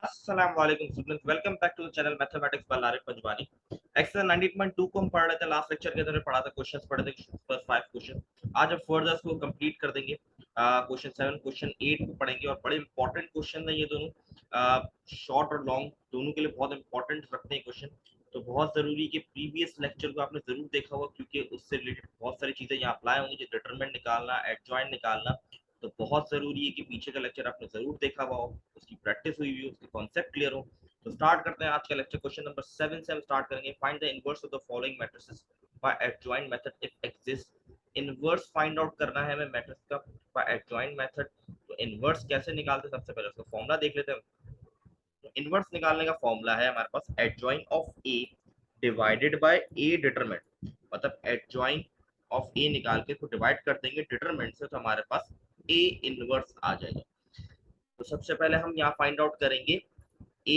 अस्सलाम वालेकुम students, welcome back to the channel mathematics by Larif Panjwani. Exercise 19.2 को हम पढ़ रहे थे। लास्ट लेक्चर के अंदर पढ़ा था, क्वेश्चंस पढ़े थे, फर्स्ट 5 क्वेश्चन। आज हम फर्दर को कंप्लीट कर देंगे। क्वेश्चन 7 क्वेश्चन 8 को पढ़ेंगे और बड़े इंपॉर्टेंट क्वेश्चन है ये दोनों। शॉर्ट और लॉन्ग दोनों के लिए बहुत इंपॉर्टेंट रखते हैं क्वेश्चन। तो बहुत जरूरी है कि प्रीवियस लेक्चर को आपने जरूर देखा होगा, क्योंकि उससे रिलेटेड बहुत सारी चीजें यहाँ अप्लाई होंगी। जो डिटरमिनेंट निकालना, एडजॉइंट निकालना, तो बहुत जरूरी है कि पीछे का लेक्चर आपने जरूर देखा हुआ हो, उसकी प्रैक्टिस हुई हुई हो, उसके कॉन्सेप्ट क्लियर हो। तो स्टार्ट करते हैं आज का लेक्चर। क्वेश्चन नंबर 7 से हम स्टार्ट करेंगे। Find the inverse of the following matrices by adjoint method if exist. Inverse find out करना है हमें मैट्रिक्स का बाय एडजॉइंट मेथड। तो इनवर्स कैसे निकालते हैं, सबसे पहले उसका फॉर्मूला देख लेते हैं। तो इनवर्स निकालने का फॉर्मूला है हमारे पास adjoint of A divided by A determinant. मतलब एडजॉइंट ऑफ ए निकाल के इसको डिवाइड कर देंगे डिटरमिनेंट से, तो हमारे पास ए इनवर्स आ जाएगा। तो सबसे पहले हम यहाँ फाइंड आउट करेंगे ए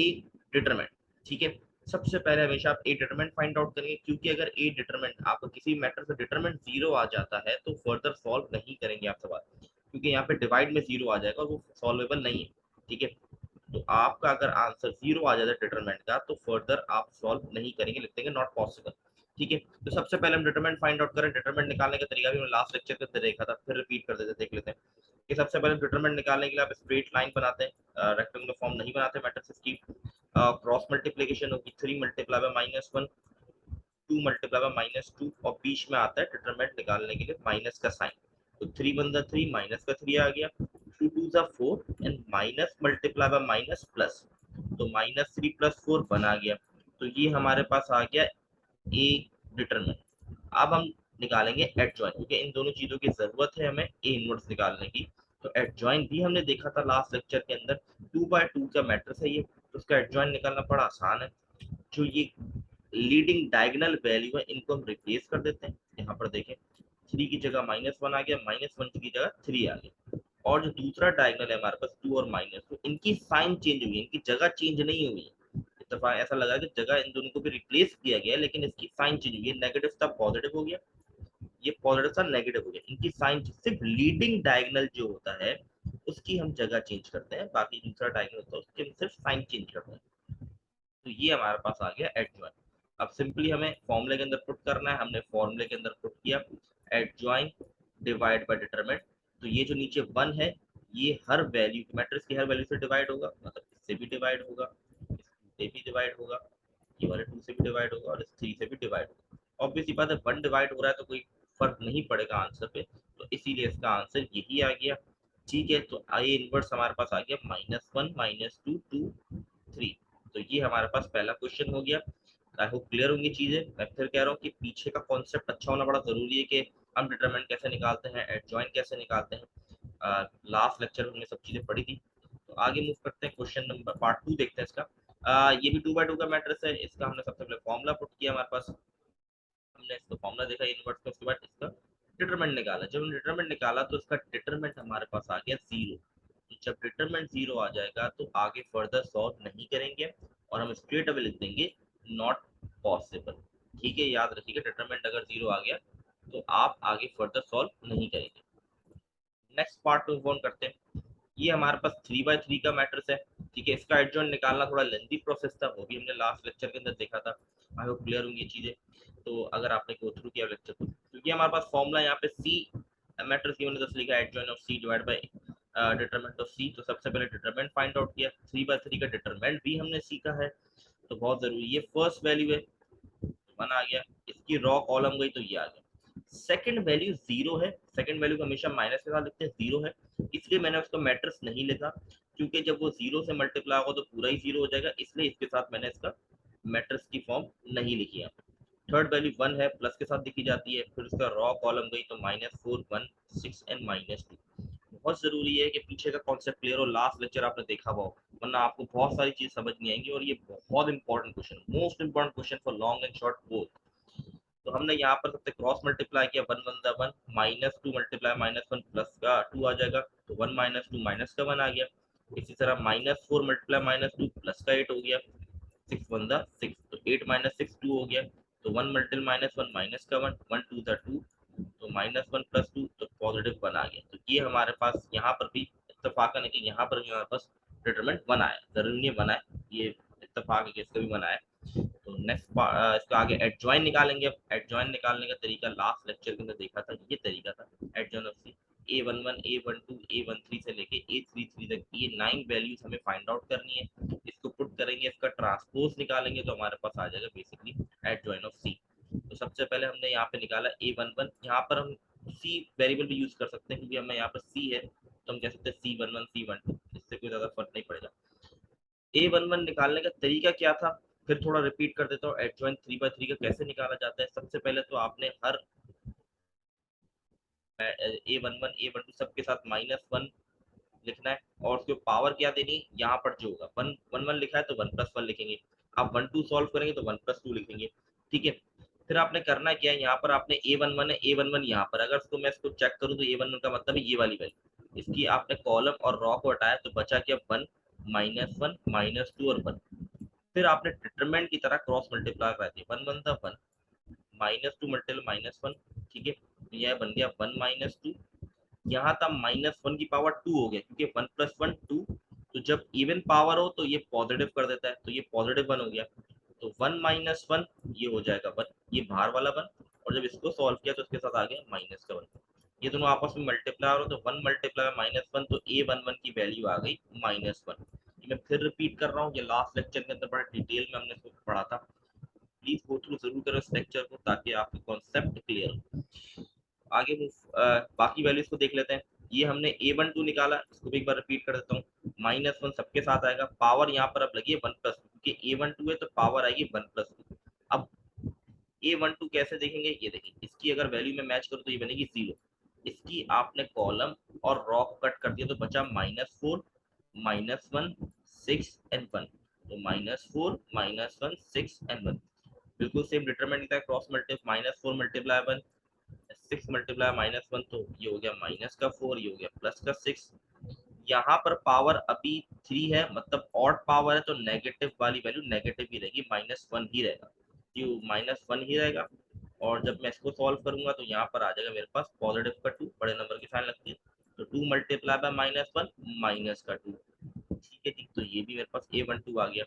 डिटरमिनेंट। ठीक है, सबसे पहले हमेशा आप ए डिटरमिनेंट फाइंड आउट करेंगे, क्योंकि अगर ए डिटरमिनेंट आपको किसी मैटर से डिटरमिनेंट जीरो आ जाता है तो फर्दर सॉल्व नहीं करेंगे आप सवाल, क्योंकि यहाँ पे डिवाइड में जीरो आ जाएगा और वो सॉल्वेबल नहीं है। ठीक है, तो आपका अगर आंसर जीरो आ जाता है डिटरमिनेंट का, तो फर्दर आप सॉल्व नहीं करेंगे, लिख देंगे नॉट पॉसिबल। ठीक है, तो सबसे पहले हम डिटरमिनेंट फाइंड आउट करें। डिटरमिनेंट निकालने का तरीका भी हमने लास्ट लेक्चर के अंदर देखा था, फिर रिपीट कर देते, देख लेते हैं कि सबसे पहले डिटरमिनेंट निकालने के लिए आप स्ट्रेट लाइन बनाते हैं, रेक्टेंगुलर फॉर्म नहीं बनाते मैट्रिसेस की। क्रॉस मल्टीप्लिकेशन होगी, 3 मल्टीप्लाई बाय -1, 2 मल्टीप्लाई बाय -2, और बीच में आता है डिटरमिनेंट निकालने के लिए माइनस का साइन। तो 3 1 3 माइनस का 3 आ गया, 2 2 4 and minus multiply by minus plus, तो -3 + 4 बना गया। तो ये हमारे पास आ गया ए डिटरमिनेंट। अब हम निकालेंगे एडजॉइंट, क्योंकि इन दोनों चीजों की जरूरत है हमें ए इनवर्स निकालने की। तो एडजॉइंट भी हमने देखा था लास्ट लेक्चर के अंदर, 2/2 का मैट्रिक्स है ये, तो उसका एडजॉइंट निकालना बड़ा आसान है। जो ये लीडिंग डायगोनल वैल्यू है इनको हम रिप्लेस कर देते हैं। यहाँ पर देखें, 3 की जगह -1 आ गया, -1 की जगह 3 आ गया। और जो दूसरा डायगोनल है हमारे पास 2 और माइनस, तो इनकी साइन चेंज हुई है, इनकी जगह चेंज नहीं हुई है। इत्तेफाक ऐसा लगा कि जगह इन दोनों को भी रिप्लेस किया गया है, लेकिन इसकी साइन चेंज हुई है। नेगेटिव था पॉजिटिव हो गया, ये पॉजिटिव था नेगेटिव हो गया। इनकी साइन सिर्फ लीडिंग डायगोनल जो होता है उसकी हम जगह चेंज करते हैं, बाकी दूसरा डायगोनल होता है उसकी हम सिर्फ साइन चेंज करते हैं। तो ये हमारे पास आ गया एडजॉइन। अब सिंपली हमें फॉर्मूले के अंदर पुट करना है, हमने फॉर्मूले के अंदर पुट किया एडजॉइन डिवाइड बाय डिटरमिनेंट। तो ये जो नीचे 1 है, ये हर वैल्यू मैट्रिक्स की हर वैल्यू से डिवाइड होगा, मतलब इससे भी डिवाइड होगा, इससे भी डिवाइड होगा, ये वाले 2 से भी डिवाइड होगा और इस 3 से भी डिवाइड होगा। ऑब्वियसली बात है, 1 डिवाइड हो रहा है तो कोई फर्क नहीं पड़ेगा आंसर पे, तो इसीलिए इसका आंसर यही आ गया। ठीक है, तो आई इनवर्स हमारे पास आ गया -1 -2 2 3। तो ये हमारे पास पहला क्वेश्चन हो गया। आई होप क्लियर होंगी चीजें। मैं फिर कह रहा हूँ कि पीछे का कॉन्सेप्ट अच्छा होना बड़ा जरूरी है, कि हम डिटरमिनेंट कैसे निकालते हैं, एडजॉइन कैसे निकालते हैं। लास्ट लेक्चर में हमने सब चीजें पढ़ी थी। तो आगे मूव करते हैं, क्वेश्चन नंबर पार्ट 2 देखते हैं इसका। ये भी 2/2 का मैट्रिक्स है। इसका हमने सबसे पहले फॉर्मूला पुट किया हमारे पास, हमने इसका फॉर्मूला देखा इनवर्स का, उसके बाद इसका डिटरमिनेंट निकाला। जब हमने डिटरमिनेंट निकाला तो इसका डिटरमिनेंट हमारे पास आ गया 0। तो जब डिटरमिनेंट 0 आ जाएगा तो आगे फर्दर सॉल्व नहीं करेंगे और हम स्ट्रेट अवे लिख देंगे नॉट पॉसिबल। ठीक है, याद रखिएगा, डिटरमिनेंट अगर 0 आ गया तो आप आगे फर्दर सॉल्व नहीं करेंगे। नेक्स्ट पार्ट में फोन करते हैं। ये हमारे पास 3/3 का मैट्रिक्स है। ठीक है, इसका एडजॉइंट निकालना थोड़ा लेंथी प्रोसेस था, वो भी हमने लास्ट लेक्चर के अंदर देखा था। आई होप क्लियर होंगी चीजें। तो अगर आपने गो थ्रू किया लेक्चर को, क्योंकि हमारे पास फॉर्मूला यहाँ पे सी मैट्रिक्स की मैंने जस्ट लिखा adjoint of C divide by determinant of C. तो सबसे पहले डिटरमिनेंट फाइंड आउट किया, 3/3 का डिटरमिनेंट भी हमने सीखा है, तो बहुत जरूरी। ये फर्स्ट वैल्यू है, 1 आ गया, इसकी रॉ कॉलम गई तो ये आ गया। सेकंड वैल्यू 0 है, सेकंड वैल्यू को हमेशा माइनस के साथ लिखते हैं, 0 है, इसलिए मैंने उसका मैट्रिक्स नहीं लिखा, क्योंकि जब वो 0 से मल्टीप्लाई होगा तो पूरा ही 0 हो जाएगा, इसलिए इसके साथ मैंने इसका मैट्रिक्स की फॉर्म नहीं लिखी है। थर्ड वैल्यू 1 है, प्लस के साथ लिखी जाती है, फिर उसका रॉ कॉलम गई तो -4 1 6 एंड -2। बहुत जरूरी है कि पीछे का कॉन्सेप्ट क्लियर हो, लास्ट लेक्चर आपने देखा हुआ हो, वरना आपको बहुत सारी चीज समझ नहीं आएंगी। और ये बहुत important question, most important question for long and short both. तो हमने यहाँ पर सबसे क्रॉस मल्टीप्लाई किया, 1 1 1 -2 मल्टीप्लाई -1 प्लस का 2 आ जाएगा, तो 1 -2 माइनस का 1 आ गया। इसी तरह -4 मल्टीप्लाई -2 प्लस का 8 हो गया, 6 1 6, तो 8 -6 2 हो गया, तो 1 मल्टीप्लाई -1 माइनस का 1 1 2 2, तो -1 + 2 तो पॉजिटिव 1 आ गया। तो ये हमारे पास यहाँ पर भी इत्तेफाकन है कि यहाँ पर भी हमारे पास डिटरमिनेंट 1 आया, जरूरी नहीं 1 आए, ये इत्तेफाक है कि इसका भी 1 आया। तो नेक्स्ट इसका आगे एडजॉइन निकालेंगे। अब एडजॉइन निकालने का तरीका लास्ट लेक्चर के अंदर देखा था, ये तरीका था adjoin of C. A11 A12 A13 से लेके A33 तक ये 9 वैल्यूज हमें फाइंड आउट करनी है। इसको पुट करेंगे, इसका ट्रांसपोज निकालेंगे तो हमारे पास आ जाएगा बेसिकली एडजॉइन ऑफ सी। तो सबसे पहले हमने यहाँ पे निकाला A11, यहाँ पर हम सी वेरिएबल भी यूज कर सकते हैं क्योंकि हमें यहाँ पर सी है, तो हम कह सकते हैं C11 C12, इससे कोई ज्यादा फर्क नहीं पड़ेगा। A11 निकालने का तरीका क्या था, फिर थोड़ा रिपीट कर देता हूँ। एडजॉइन 3/3 का कैसे निकाला जाता है। सबसे पहले तो आपने हर A11 A12 सबके साथ -1 लिखना है और उसके पावर क्या देनी, यहाँ पर जो होगा 1 1 1 लिखा है तो 1+1 लिखेंगे। आप 1 2 सॉल्व करेंगे तो 1+2 लिखेंगे, ठीक है। फिर आपने करना क्या है, यहाँ पर आपने A11 है, A11 यहाँ पर अगर इसको मैं इसको चेक करूँ तो A11 का मतलब है ये वाली वैल्यू, इसकी आपने कॉलम और रॉ को हटाया तो बचा क्या 1 -1 -2 और 1। फिर आपने डिटरमिनेंट की तरह क्रॉस मल्टीप्लाई करा दिया, 1 1 था 1 -2 मल्टीप्लाई -1, ठीक है। तो यह बन गया 1 -2, यहाँ था -1 की पावर 2 हो गया क्योंकि 1 + 1 2, तो जब इवन पावर हो तो ये पॉजिटिव कर देता है, तो ये पॉजिटिव 1 हो गया। तो 1 -1 ये हो जाएगा 1, ये बाहर वाला 1, और जब इसको सॉल्व किया तो इसके साथ आ गया माइनस का 1। ये दोनों आपस में मल्टीप्लाई हो तो 1 × -1 तो A11 की वैल्यू आ गई -1। मैं फिर रिपीट कर रहा हूँ, ये लास्ट लेक्चर के अंदर बड़ा डिटेल में हमने इसको पढ़ा था। प्लीज गो थ्रू जरूर करो इस लेक्चर को ताकि आपको कॉन्सेप्ट क्लियर हो। आगे बाकी वैल्यूज को देख लेते हैं। ये हमने A12 निकाला, इसको भी एक बार रिपीट कर देता हूँ। -1 सबके साथ आएगा, पावर यहाँ पर अब लगी है 1+2 क्योंकि A12 है तो पावर आएगी 1+2। अब A12 कैसे देखेंगे, ये देखिए इसकी अगर वैल्यू में मैच करूँ तो ये बनेगी 0। इसकी आपने कॉलम और रॉ कट कर दिया तो बचा -4 -1 6 एंड 1। तो -4 -1 6 एंड 1 बिल्कुल सेम डिटरमिनेंट है, क्रॉस मल्टीप्लाई -4 × 1 6 × -1 तो ये हो गया -4, ये हो गया +6। यहाँ पर पावर अभी 3 है, मतलब ऑड पावर है तो नेगेटिव वाली वैल्यू नेगेटिव ही रहेगी, -1 ही रहेगा, क्यों -1 ही रहेगा। और जब मैं इसको सॉल्व करूंगा तो यहाँ पर आ जाएगा मेरे पास पॉजिटिव का 2, बड़े नंबर की साइन लगती है, तो 2 × -1 माइनस का 2, ठीक है जी। तो ये भी मेरे पास A12 आ गया।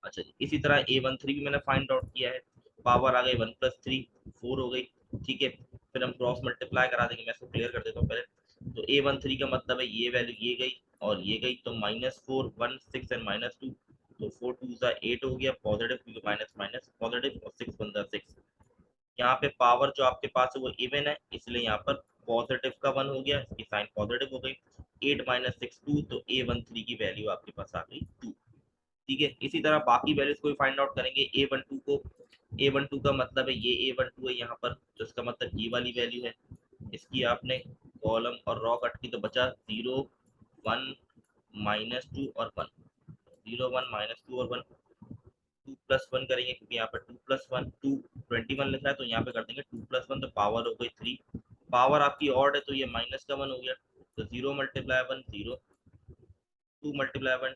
अच्छा जी, इसी तरह A13 भी मैंने फाइंड आउट किया है, पावर आ गई 1 + 3 4 हो गई, ठीक है। फिर हम क्रॉस मल्टीप्लाई करा देंगे, मैं इसको क्लियर कर देता हूँ पहले। तो A13 का मतलब है ये वैल्यू ये गई और ये गई, तो -4 1 6 एंड -2, तो 4 2 8 हो गया पॉजिटिव, क्योंकि माइनस माइनस पॉजिटिव, और 6 1 6। यहाँ पे पावर जो आपके पास है वो इवन है, इसलिए यहाँ पर पॉजिटिव का 1 हो गया, इसकी साइन पॉजिटिव हो गई। 8 - 6 2, तो A13 की वैल्यू आपके पास आ गई 2, ठीक है। इसी तरह बाकी वैल्यूज को भी फाइंड आउट करेंगे। A12 को, A12 का मतलब है ये A12 है यहाँ पर, तो इसका मतलब ये वाली वैल्यू है। इसकी आपने कॉलम और रॉ कट की तो बचा 0 1 -2 और 1, 0 1 -2 और 1। 2+1 करेंगे क्योंकि यहाँ पर 2+1 2 21 लिखा है, तो यहाँ पे कर देंगे 2+1, तो पावर हो गई 3। पावर आपकी ऑड है तो ये माइनस का 1 हो गया, तो 0 × 1 0, 2 × 1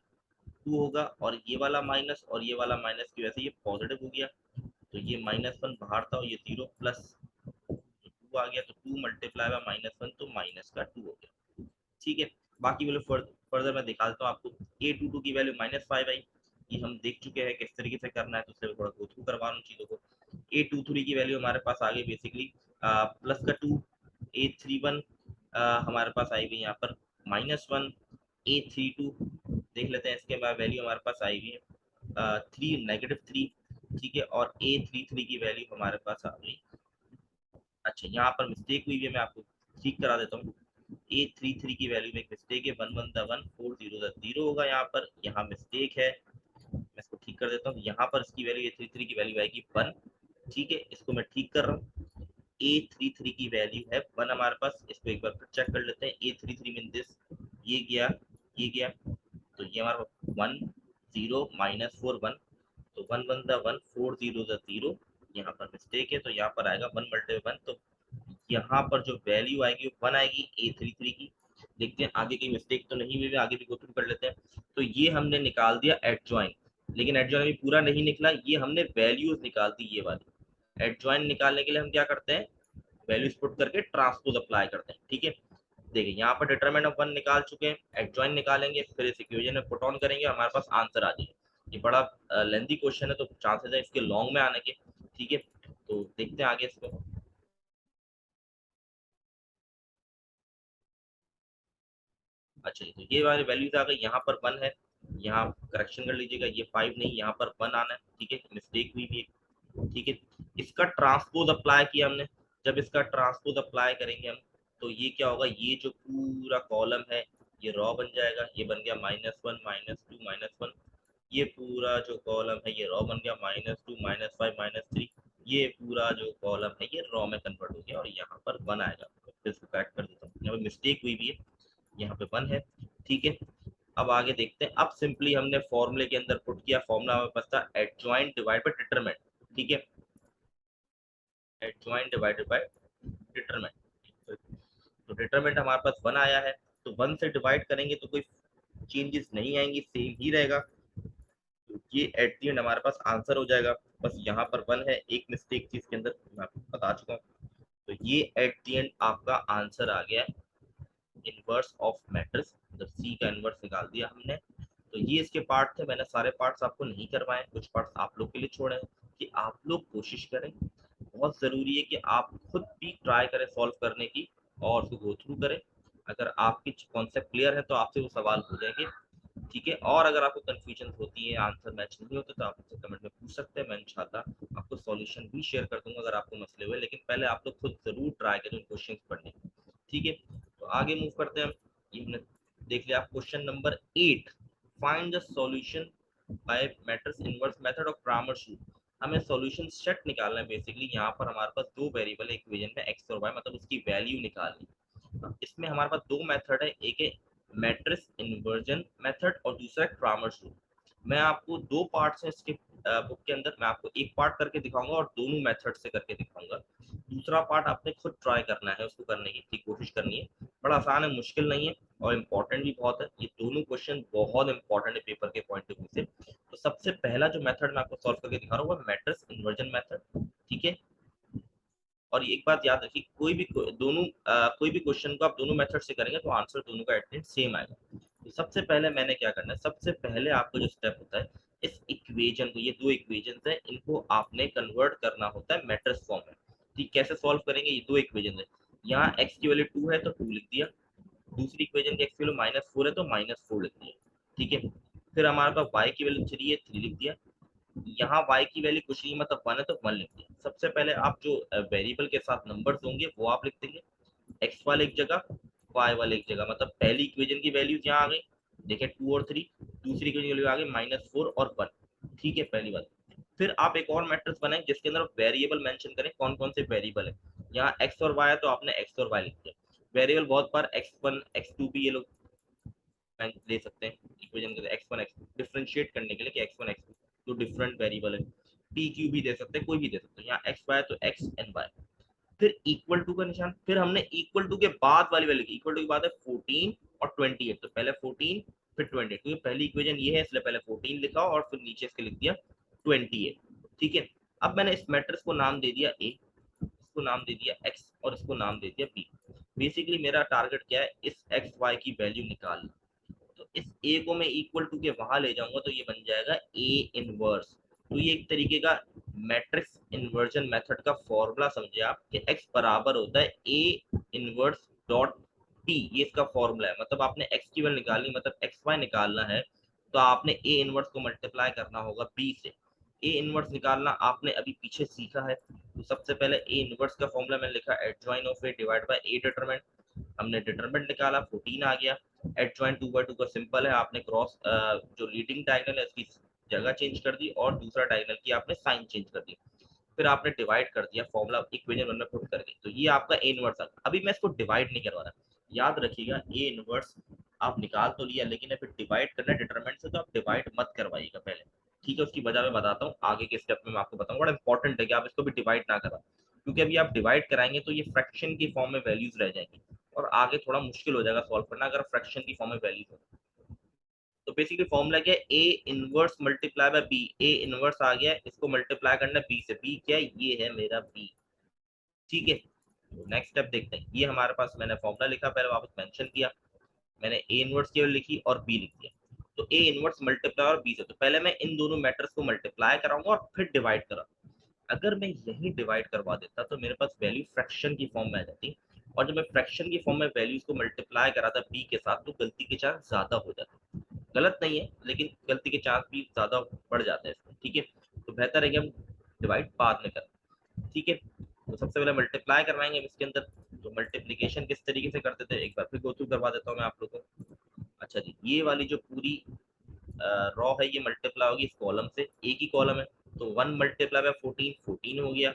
2 होगा, और ये वाला माइनस और ये वाला माइनस की वजह से ये पॉजिटिव हो गया, तो ये -1 बाहर था और ये 0 प्लस 2 आ गया, तो 2 × -1 तो माइनस का 2 हो गया, ठीक है। बाकी वैल्यू फर्दर मैं दिखा देता हूँ आपको। A22 की वैल्यू -5 आई, ये हम देख चुके हैं किस तरीके से करना है, तो उससे थोड़ा गो थ्रू करवा रहा हूँ चीज़ों को। A23 की वैल्यू हमारे पास आ गई बेसिकली प्लस का 2। A31 हमारे पास आई हुई यहाँ पर -1। A32 देख लेते हैं, इसके बाद वैल्यू हमारे पास आई हुई है 3 -3, ठीक है। और A33 की वैल्यू हमारे पास आ गई, अच्छा यहाँ पर मिस्टेक हुई है, मैं आपको ठीक करा देता हूँ। A33 की वैल्यू में एक मिस्टेक है, 1 1 1 4 0 0 होगा, यहाँ मिस्टेक है, मैं इसको ठीक कर देता हूँ। यहाँ पर इसकी वैल्यू A33 की वैल्यू आएगी 1, ठीक है। इसको मैं ठीक कर रहा हूँ। A33 की वैल्यू है 1 हमारे पास, इसको एक बार फिर चेक कर लेते हैं। A33 मीन दिस, ये गया ये गया, तो ये हमारा 1 0 -4 1, तो 1 1 1 4 0 0, यहाँ पर मिस्टेक है, तो यहाँ पर आएगा 1 × 1, तो यहाँ पर जो वैल्यू आएगी वो 1 आएगी A33 की। देखते हैं आगे की मिस्टेक तो नहीं हुई, आगे भी गो थ्रू कर लेते हैं। तो ये हमने निकाल दिया एडजॉइन, लेकिन एडजॉइन अभी पूरा नहीं निकला, ये हमने वैल्यूज निकाल दी ये वाली। एडजॉइन निकालने के लिए हम क्या करते हैं, वैल्यूज पुट करके ट्रांसपोज अप्लाई करते हैं, ठीक है। देखिए यहाँ पर डिटरमिनेंट ऑफ 1 निकाल चुके हैं, एडजॉइन निकालेंगे, फिर इस इक्वेशन में पुट ऑन करेंगे और हमारे पास आंसर आ जाएगा। ये बड़ा लेंथी क्वेश्चन है तो चांसेस है इसके लॉन्ग में आने के। ठीक है, तो देखते हैं आगे इसको। अच्छा जी, तो ये वाली वैल्यूज आ गई, यहाँ पर 1 है, यहाँ करेक्शन कर लीजिएगा, ये 5 नहीं, यहाँ पर 1 आना है। ठीक है, मिस्टेक हुई भी है। ठीक है, इसका ट्रांसपोज अप्लाई किया हमने, जब इसका ट्रांसपोज अप्लाई करेंगे हम, तो ये क्या होगा, ये जो पूरा कॉलम है ये रॉ बन जाएगा, ये बन गया -1 -2 -1, ये पूरा जो कॉलम है ये रॉ बन गया -2 -5 -3, ये पूरा जो कॉलम है ये रॉ में कन्वर्ट हो गया और यहाँ पर 1 आएगा। तो फिर इसको करेक्ट कर देता हूँ, यहाँ पर मिस्टेक हुई भी है, यहाँ पे 1 है। ठीक है, अब आगे देखते हैं। अब सिंपली हमने फॉर्मूले के अंदर पुट किया, फॉर्मूला हमारे पास था एडजॉइंट डिवाइड बाय डिटरमिनेंट। ठीक है, एडजॉइंट डिवाइडेड बाय डिटरमिनेंट, तो डिटरमिनेंट हमारे पास 1 आया है, तो 1 से डिवाइड करेंगे तो कोई चेंजेस नहीं आएंगी, सेम ही रहेगा, तो ये एट द एंड हमारे पास आंसर हो जाएगा। बस यहाँ पर 1 है, एक मिस्टेक थी इसके अंदर, मैं आपको बता चुका हूँ। तो ये एट द एंड आपका आंसर आ गया, इनवर्स ऑफ मैट्रिक्स, मतलब सी का इनवर्स निकाल दिया हमने। तो ये इसके पार्ट थे, मैंने सारे पार्ट्स आपको नहीं करवाए, कुछ पार्ट्स आप लोग के लिए छोड़े हैं कि आप लोग कोशिश करें। बहुत ज़रूरी है कि आप खुद भी ट्राई करें सॉल्व करने की और उसको गो थ्रू करें। अगर आपकी कॉन्सेप्ट क्लियर है तो आपसे वो सवाल हो जाएंगे। ठीक है, और अगर आपको कन्फ्यूजन होती है, आंसर मैच नहीं होते, तो आप मुझसे कमेंट में पूछ सकते हैं, मैं इंशाल्लाह आपको सॉल्यूशन भी शेयर कर दूंगा अगर आपको मसले हुए, लेकिन पहले आप लोग खुद जरूर ट्राई करें क्वेश्चन पढ़ने। ठीक है, तो आगे मूव करते हैं हम। ये हमने देख लिया question number 8, find the solution bye matrix inverse method of Kramers rule. हमें सॉल्यूशन सेट निकालना है। बेसिकली यहाँ पर हमारे पास दो वेरिएबल है इक्वेशन में, एक्स और वाई, मतलब उसकी वैल्यू निकालनी। इसमें हमारे पास दो मेथड है, एक है मैट्रिक्स इन्वर्जन मेथड और दूसरा है क्रामर्स रूल। मैं आपको दो पार्ट्स हैं इसके बुक के अंदर, मैं आपको एक पार्ट करके दिखाऊंगा और दोनों मेथड से करके दिखाऊंगा। दूसरा पार्ट आपने खुद ट्राई करना है, उसको करने की कोशिश करनी है। बड़ा आसान है, मुश्किल नहीं है और इम्पोर्टेंट भी बहुत है। ये दोनों क्वेश्चन बहुत इंपॉर्टेंट है पेपर के पॉइंट ऑफ व्यू से। तो सबसे पहला जो मेथड मैं आपको सॉल्व करके दिखा रहा हूँ वो मैट्रिक्स इन्वर्जन मेथड। ठीक है, और एक बात याद रखिए, कोई भी क्वेश्चन को आप दोनों मेथड से करेंगे तो आंसर दोनों का एटलीस्ट सेम आएगा। तो सबसे पहले मैंने क्या करना है, सबसे पहले आपको जो स्टेप होता है, इस इक्वेशन को, ये दो इक्वेशन है, इनको आपने कन्वर्ट करना होता है मैट्रिक्स फॉर्म में। ठीक, कैसे सॉल्व करेंगे, ये दो इक्वेशन है, यहाँ x की वैल्यू 2 है तो 2 लिख दिया, दूसरी इक्वेशन की x की वैल्यू -4 है तो -4 लिख दिया। ठीक है, फिर हमारे पास y की वैल्यू 3 है, 3 लिख दिया, यहाँ y की वैल्यू कुछ नहीं मतलब 1 है तो 1 लिख दिया। सबसे पहले आप जो वेरिएबल के साथ नंबर्स होंगे वो आप लिख देंगे, x वाले एक जगह, y वाले एक जगह, मतलब पहली इक्वेशन की वैल्यूज यहाँ आ गई, देखिए 2 और 3, दूसरी इक्वेशन की वैल्यू आ गई -4 और 1। ठीक है, पहली बात। फिर आप एक और मैट्रिक्स बनाएं जिसके अंदर वेरिएबल मेंशन करें, कौन कौन से वेरिएबल है। यहाँ x और y है तो आपने x और y लिख दिया। वेरिएबल बहुत बार x1 x2 भी ये लोग ले सकते हैं इक्वेशन के x1 x2 डिफरेंशिएट करने के लिए कि x1 x2 तो डिफरेंट वेरिएबल है, p q भी दे सकते हैं, कोई भी दे सकते हैं। यहाँ x y तो x and y, फिर इक्वल टू का निशान, फिर हमने इक्वल टू के बाद वाली वैल्यू की, इक्वल टू के बाद है 14 और 28, तो पहले 14 फिर 28, क्योंकि पहली इक्वेशन ये है इसलिए पहले 14 लिखा और फिर नीचे इसके लिख दिया 28। ठीक है, अब मैंने इस मैट्रिक्स को नाम दे दिया a, इसको नाम दे दिया x और इसको नाम दे दिया b। बेसिकली मेरा टारगेट क्या है, इस एक्स वाई की वैल्यू निकालना। तो इस ए को मैं इक्वल टू के वहां ले जाऊंगा तो ये बन जाएगा ए इनवर्स। तो ये एक तरीके का मैट्रिक्स इन्वर्जन मेथड का फॉर्मूला समझे आप कि x बराबर होता है ए इनवर्स डॉट p, ये इसका फॉर्मूला है। मतलब आपने x की वैल्यू निकालनी, मतलब एक्स वाई निकालना है तो आपने ए इनवर्स को मल्टीप्लाई करना होगा b से। ए इनवर्स निकालना आपने अभी पीछे सीखा है, तो सबसे पहले ए इनवर्स का फॉर्मूला मैंने लिखा adjoin of A divide by A determinant, हमने डिटरमिनेंट निकाला 14 आ गया। एडजॉइन 2/2 का सिंपल है, आपने क्रॉस जो लीडिंग डायगोनल है उसकी जगह चेंज कर दी और दूसरा डायगोनल की आपने साइन चेंज कर दी, फिर आपने डिवाइड कर दिया, फॉर्मूला इक्वेशन वन में पुट करके, तो ये आपका ए इनवर्स आ गया। अभी मैं इसको डिवाइड नहीं करवा रहा, याद रखिएगा ए इनवर्स आप निकाल तो लिया, लेकिन फिर डिवाइड करना डिटरमिनेंट से, तो आप डिवाइड मत करवाइएगा पहले। ठीक है, उसकी वजह मैं बताता हूँ आगे के स्टेप में, मैं आपको बताऊंगा। बड़ा इंपॉर्टेंट है कि आप इसको भी डिवाइड ना करा, क्योंकि अभी आप डिवाइड कराएंगे तो ये फ्रैक्शन की फॉर्म में वैल्यूज रह जाएंगी और आगे थोड़ा मुश्किल हो जाएगा सॉल्व करना अगर फ्रैक्शन की फॉर्म में वैल्यूज हो। तो बेसिकली फॉर्मूला क्या है, A inverse multiply by B, A inverse आ गया, इसको मल्टीप्लाई करना है बी से, बी क्या है, ये है मेरा बी। ठीक है, नेक्स्ट स्टेप देखते हैं। ये हमारे पास मैंने फॉर्मूला लिखा, पहले वापस मेंशन किया, मैंने ए इनवर्स केवल लिखी और बी लिख दिया। तो ए इनवर्स मल्टीप्लाई और बी से, तो पहले मैं इन दोनों मैट्रिक्स को मल्टीप्लाई कराऊंगा और फिर डिवाइड कराऊंगा। अगर मैं यही डिवाइड करवा देता तो मेरे पास वैल्यू फ्रैक्शन की फॉर्म में आ जाती, और जब मैं फ्रैक्शन की फॉर्म में वैल्यूज को मल्टीप्लाई कराता बी के साथ तो गलती के चांस ज्यादा हो जाते। गलत नहीं है, लेकिन गलती के चांस भी ज्यादा बढ़ जाते हैं इसमें, ठीक है। तो बेहतर है कि हम डिवाइड बाद में करें, ठीक है। तो सबसे पहले मल्टीप्लाई करवाएंगे हम इसके अंदर। तो मल्टीप्लीकेशन किस तरीके से करते थे एक बार फिर गो थ्रू करवा देता हूँ मैं आप लोगों को। अच्छा जी, ये वाली जो पूरी रॉ है ये मल्टीप्लाई होगी इस कॉलम से, एक ही कॉलम है। तो 1 मल्टीप्लाई बाय 14 14 हो गया,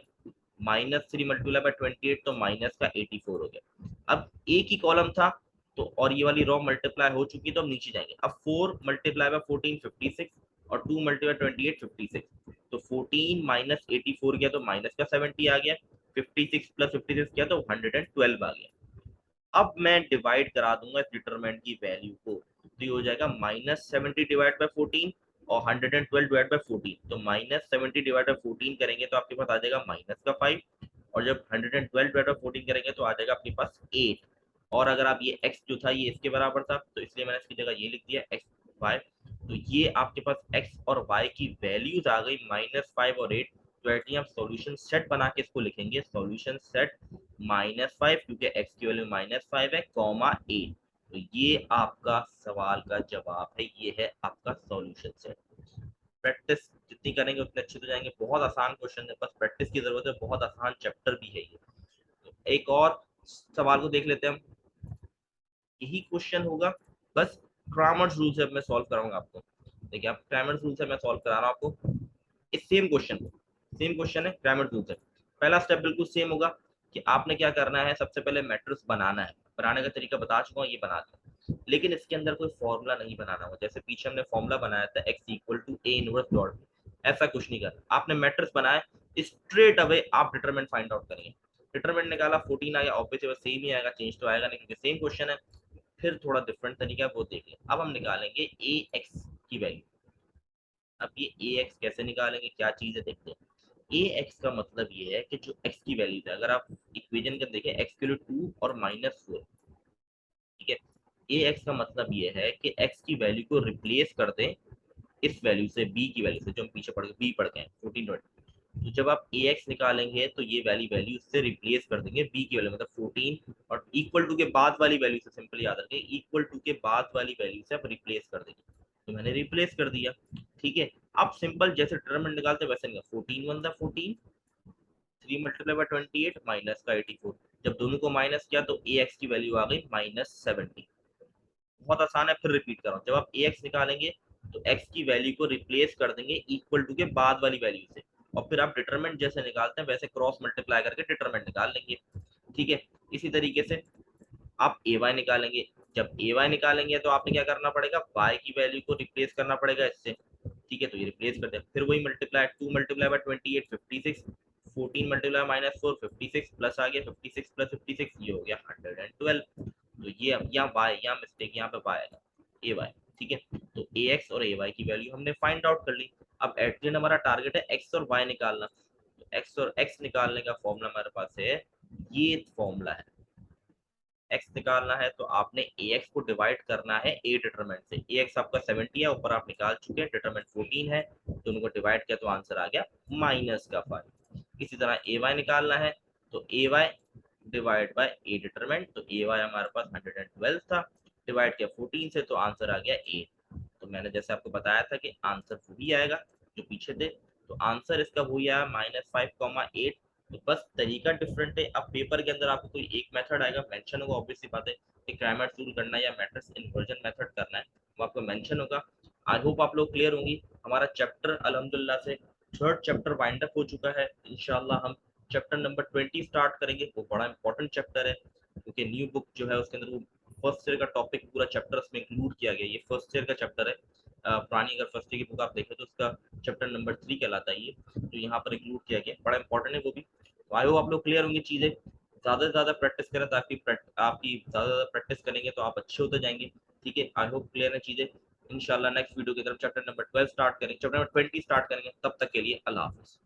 -3 मल्टीप्लाई बाय 28 तो माइनस का 84 हो गया। अब एक ही कॉलम था तो, और ये वाली रॉ मल्टीप्लाई हो चुकी तो अब नीचे जाएंगे। अब 4 मल्टीप्लाई बाय 14 56 और 2 मल्टीप्लाई 28 56। तो 14 माइनस 84 गया तो माइनस का 70 आ गया, 56 प्लस 56 किया तो 112 आ गया। अब मैं डिवाइड करा दूंगा इस डिटरमिनेंट की वैल्यू को, तो ये हो जाएगा -70 डिवाइड बाय 14 और 112 डिवाइड बाय 14। तो -70 डिवाइड बाय 14 करेंगे तो आपके पास आ जाएगा माइनस का 5, और जब 112 डिवाइड बाय 14 करेंगे तो आ जाएगा अपने पास 8। और अगर आप ये x जो था ये इसके बराबर था तो इसलिए मैंने इसकी जगह ये लिख दिया x y। तो ये आपके पास x और y की वैल्यूज आ गई -5 और 8। तो एटली हम सॉल्यूशन सेट बना के इसको लिखेंगे, सॉल्यूशन सेट -5 क्योंकि x की वैल्यू -5 है, कॉमा 8। तो ये आपका सवाल का जवाब है, ये है आपका सॉल्यूशन सेट। प्रैक्टिस जितनी करेंगे उतने अच्छे हो जाएंगे। बहुत आसान क्वेश्चन है, बस प्रैक्टिस की जरूरत है, बहुत आसान चैप्टर भी है ये। तो एक और सवाल को देख लेते हैं हम, यही क्वेश्चन होगा, बस क्रामर्स रूल से मैं सॉल्व कराऊंगा आपको। देखिए आप क्रामर्स रूल से मैं सॉल्व करा रहा हूँ आपको इस सेम क्वेश्चन को। सेम क्वेश्चन है क्रामर्स रूल से। पहला स्टेप बिल्कुल सेम होगा कि आपने क्या करना है, सबसे पहले मैट्रिक्स बनाना है। बनाने का तरीका बता चुका हूँ, ये बना दो, लेकिन इसके अंदर कोई फॉर्मूला नहीं बनाना हो। जैसे पीछे हमने फॉर्मूला बनाया था x equal to A inverse dot, ऐसा कुछ नहीं करना। आपने मैट्रिक्स बनाया, स्ट्रेट अवे आप डिटरमिनेंट फाइंड आउट करेंगे। डिटरमिनेंट निकाला 14 आ गया, ऑब्वियसली बस सेम ही आएगा, चेंज तो आएगा नहीं क्योंकि सेम क्वेश्चन है। फिर थोड़ा डिफरेंट तरीका है वो देख लें। अब हम निकालेंगे ए एक्स की वैल्यू। अब ये ए एक्स कैसे निकालेंगे, क्या चीज है देखते हैं। ए एक्स का मतलब ये है कि जो एक्स की वैल्यू है, अगर आप इक्वेशन का देखें एक्स के लिए 2 और -4, ठीक है। ए एक्स का मतलब ये है कि एक्स की वैल्यू को रिप्लेस कर दें इस वैल्यू से, बी की वैल्यू से, जो हम पीछे पढ़ बी पढ़ गए 14 तो जब आप ए एक्स निकालेंगे तो ये वैल्यू वैल्यू से रिप्लेस कर देंगे बी की वैल्यू, मतलब 14 और इक्वल टू के बाद वाली वैल्यू से, सिंपल याद रखें इक्वल टू के बाद वाली वैल्यू से आप रिप्लेस कर देंगे। तो मैंने रिप्लेस कर दिया, ठीक है। अब सिंपल जैसे डिटरमिनेंट निकालते वैसे निकाल, 14 वन 14, 3 मल्टीप्लाई बाय 28 माइनस का 84। जब दोनों को माइनस किया तो ए एक्स की वैल्यू आ गई -70। बहुत आसान है, फिर रिपीट कर रहा हूँ। जब आप ए एक्स निकालेंगे तो एक्स की वैल्यू को रिप्लेस कर देंगे इक्वल टू के बाद वाली वैल्यू से, और फिर आप डिटरमिनेंट जैसे निकालते हैं वैसे क्रॉस मल्टीप्लाई करके डिटरमिनेंट निकाल लेंगे, ठीक है। इसी तरीके से आप ए वाई निकालेंगे। जब ए वाई निकालेंगे तो आपने क्या करना पड़ेगा, वाई की वैल्यू को रिप्लेस करना पड़ेगा इससे, ठीक है। तो ये रिप्लेस कर दिया, फिर वही multiply 2 multiply by 28 56, 14 multiply -4 56 plus आ गया 56 प्लस 56 ये हो गया 112। तो ये अब यहाँ वाई, यहाँ मिस्टेक, यहाँ पे वाई आएगा ए वाई, ठीक है। तो ए एक्स और ए वाई की वैल्यू हमने फाइंड आउट कर ली। अब एट द एंड हमारा टारगेट है एक्स और वाई निकालना। तो एक्स और एक्स निकालने का फॉर्मूला हमारे पास है, ये फॉर्मूला है। एक्स निकालना है तो आपने ए एक्स को डिवाइड करना है ए डिटरमिनेंट से। ए एक्स आपका 70 है, ऊपर आप निकाल चुके हैं, डिटरमिनेंट 14 है, तो उनको डिवाइड किया तो आंसर आ गया माइनस का 5। इसी तरह ए वाई निकालना है तो A Y divide by A determinant, तो ए वाई हमारे पास 112 था, डिवाइड किया 14 से तो आंसर आ गया 8। तो मैंने जैसे आपको बताया था कि आंसर वही आएगा जो पीछे थे, तो आंसर इसका वही आया -5,8। तो बस तरीका डिफरेंट है। अब पेपर के अंदर आपको कोई एक मेथड आएगा, मेंशन होगा, ऑब्वियसली बात है कि क्राइमर टूल करना है या मैट्रिक्स इन्वर्जन मेथड करना है, वो आपको मेंशन होगा। आई होप आप लोग क्लियर होंगी। हमारा चैप्टर अल्हम्दुलिल्लाह से थर्ड चैप्टर वाइंड अप हो चुका है। इंशाल्लाह हम चैप्टर नंबर 20 स्टार्ट करेंगे, वो बड़ा इंपॉर्टेंट चैप्टर है क्योंकि न्यू बुक जो है उसके अंदर वो फर्स्ट ईयर का टॉपिक पूरा चैप्टर में इंक्लूड किया गया। ये फर्स्ट ईयर का चैप्टर है। पुरानी अगर फर्स्ट ईयर की बुक आप देखें तो उसका चैप्टर नंबर 3 कहलाता है ये, तो यहाँ पर इंक्लूड किया गया, बड़ा इंपॉर्टेंट है वो भी। तो आई होप आप लोग क्लियर होंगी चीजें। ज्यादा से ज्यादा प्रैक्टिस करें ताकि आपकी ज्यादा से ज्यादा प्रैक्टिस करेंगे तो आप अच्छे होते जाएंगे, ठीक है। आई होप क्लियर है चीजें। इंशाल्लाह नेक्स्ट वीडियो की तरफ चैप्टर नंबर 12 स्टार्ट करेंगे, चैप्टर नंबर 20 स्टार्ट करेंगे। तब तक के लिए अल्लाह हाफिज।